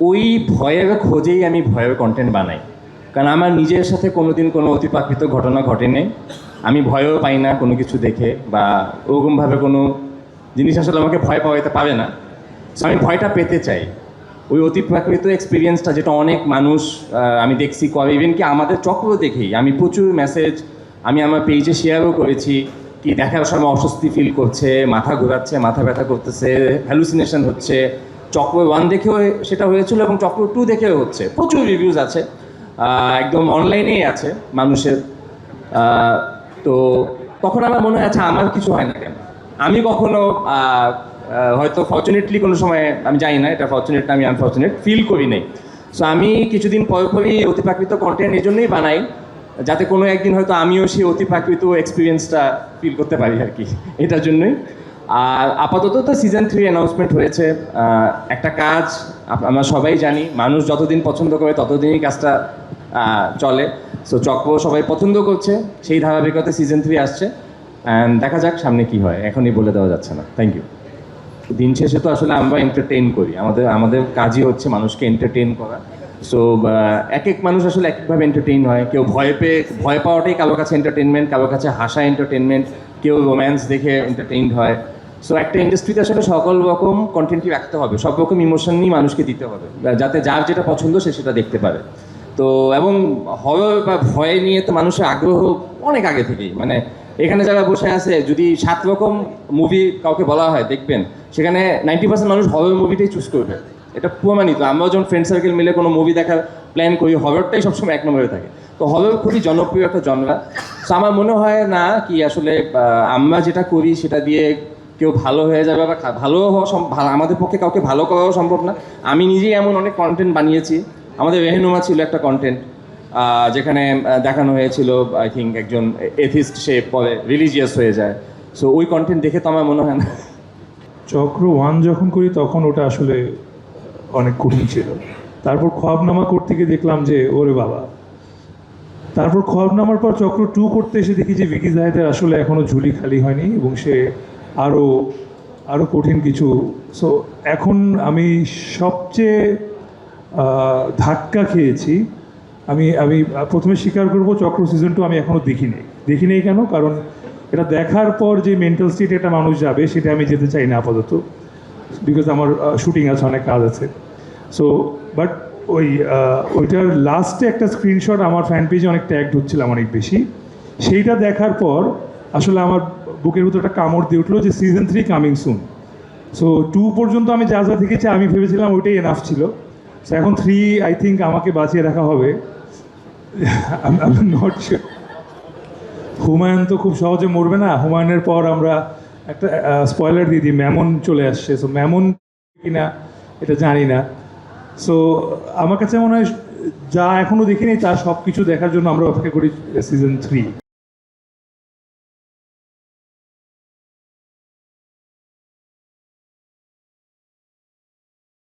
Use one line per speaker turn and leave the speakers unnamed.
ওই ভয়ের খোঁজেই আমি ভয়ের কন্টেন্ট বানাই, কারণ আমার নিজের সাথে কোনোদিন কোনো অতিপ্রাকৃত ঘটনা ঘটেনি। আমি ভয়ও পাই না কোনো কিছু দেখে, বা ওরকমভাবে কোনো জিনিস আসলে আমাকে ভয় পাওয়াইতে পারে না। সো আমি ভয়টা পেতে চাই, ওই অতিপ্রাকৃত এক্সপিরিয়েন্সটা যেটা অনেক মানুষ আমি দেখছি করে, ইভেন কি আমাদের চক্র দেখেই আমি প্রচুর মেসেজ আমি আমার পেজে শেয়ারও করেছি, কি দেখার সময় অস্বস্তি ফিল করছে, মাথা ঘোরাচ্ছে, মাথা ব্যথা করতেছে, হ্যালুসিনেশন হচ্ছে। চক্র 1 দেখেও সেটা হয়েছিল এবং চক্র 2 দেখেও হচ্ছে। প্রচুর রিভিউজ আছে, একদম অনলাইনেই আছে মানুষের। তো তখন আমার মনে হয় আচ্ছা আমার কিছু হয় না কেন, আমি কখনো হয়তো ফর্চুনেটলি কোনো সময়, আমি জানি না এটা ফর্চুনেট না আমি আনফর্চুনেট, ফিল করি নাই। সো আমি কিছুদিন পরই অতিপ্রাকৃত কন্টেন্ট এই জন্যই বানাই, যাতে কোনো একদিন হয়তো আমিও সেই অতিপ্রাকৃত এক্সপিরিয়েন্সটা ফিল করতে পারি আর কি, এটার জন্যই। আর আপাতত তো সিজন 3 অ্যানাউন্সমেন্ট হয়েছে। একটা কাজ আমরা সবাই জানি, মানুষ যতদিন পছন্দ করে ততদিনই কাজটা চলে। সো চক্র সবাই পছন্দ করছে, সেই ধারাবাহিকতায় সিজন 3 আসছে। অ্যান্ড দেখা যাক সামনে কি হয়, এখনই বলে দেওয়া যাচ্ছে না। Thank you. দিন শেষে তো আসলে আমরা এন্টারটেইন করি, আমাদের কাজই হচ্ছে মানুষকে এন্টারটেইন করা। সো এক এক মানুষ আসলে এক একভাবে এন্টারটেইন হয়। কেউ ভয় পাওয়াটাই কারো কাছে এন্টারটেনমেন্ট, কারো কাছে হাসা এন্টারটেনমেন্ট, কেউ রোম্যান্স দেখে এন্টারটেইনড হয়। সো একটা ইন্ডাস্ট্রিতে আসলে সকল রকম কন্টেন্টই রাখতে হবে, সব রকম ইমোশনই মানুষকে দিতে হবে, যাতে যার যেটা পছন্দ সে সেটা দেখতে পারে। তো এবং হরর বা ভয় নিয়ে তো মানুষের আগ্রহ অনেক আগে থেকেই, মানে এখানে যারা বসে আছে যদি 7 রকম মুভি কাউকে বলা হয় দেখবেন, সেখানে 90% মানুষ হরর মুভিটাই চুজ করবে। এটা প্রমাণিত। আমরাও যখন ফ্রেন্ড সার্কেল মিলে কোনো মুভি দেখার প্ল্যান করি, হররটাই সবসময় 1 নম্বরে থাকে। তো হরর খুবই জনপ্রিয় একটা জনরা। তো আমার মনে হয় না কি আসলে আমরা যেটা করি সেটা দিয়ে কেউ ভালো হয়ে যাবে বা ভালো হওয়া আমাদের পক্ষে কাউকে ভালো করাও সম্ভব না। আমি নিজেই এমন অনেক কন্টেন্ট বানিয়েছি। আমাদের রেহেনুমা ছিল একটা কন্টেন্ট, যেখানে দেখানো হয়েছিল আই থিঙ্ক একজন এথিস্ট, সে পরে রিলিজিয়াস হয়ে যায়। সো ওই কন্টেন্ট দেখে তো আমার মনে হয় না।
চক্র 1 যখন করি তখন ওটা আসলে অনেক কঠিন ছিল। তারপর খোয়াবনামা করতে গিয়ে দেখলাম যে ওরে বাবা। তারপর খোয়াবনামার পর চক্র 2 করতে এসে দেখি যে ভিকি জাহেদের আসলে এখনও ঝুলি খালি হয়নি এবং সে আরও কঠিন কিছু। সো এখন আমি সবচেয়ে ধাক্কা খেয়েছি। আমি প্রথমে স্বীকার করব চক্র সিজন 2 আমি এখনও দেখিনি কেন, কারণ এটা দেখার পর যে মেন্টাল স্টেট একটা মানুষ যাবে সেটা আমি যেতে চাই না আপাতত, বিকজ আমার শুটিং আছে, অনেক কাজ আছে। সো বাট ওইটার লাস্টে একটা স্ক্রিনশট আমার ফ্যান পেজে অনেক ট্যাগড হচ্ছিলাম অনেক বেশি। সেইটা দেখার পর আসলে আমার বুকের ভিতরে একটা কামড় দিয়ে উঠলো যে সিজন 3 কামিং সুন। সো 2 পর্যন্ত আমি যা দেখেছি আমি ভেবেছিলাম ওইটাই এনাফ ছিল। সো এখন 3 আই থিঙ্ক আমাকে বাঁচিয়ে রাখা হবে। Not sure. হুমায়ুন তো খুব সহজে মরবে না। হুমায়ুনের পর আমরা একটা স্পয়লার দিয়ে দিই, ম্যামন চলে আসছে। সো ম্যামন কিনা এটা জানি না। সো আমার কাছে মনে হয় যা এখনও দেখিনি তার সব কিছু দেখার জন্য আমরা অপেক্ষা করি সিজন 3।